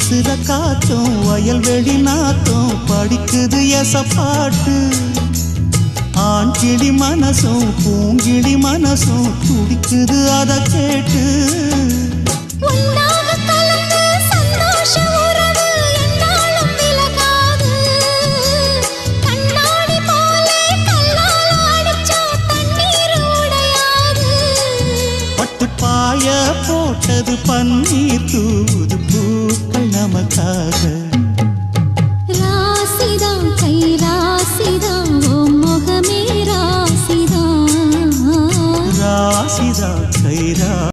வீசுற காத்தும் வயல்வெளி நாத்தும் படிக்குது எசப்பாட்டு. ஆண்கிளி மனசும் பூங்கிளி மனசும் துடிக்குது அத கேட்டு. பாய போட்டது பன்னீர் தூது பூக்கள் நமக்காக. ராசிதான் கை ராசிதான் ஓ முகமே ராசிதான். ராசிதான் கை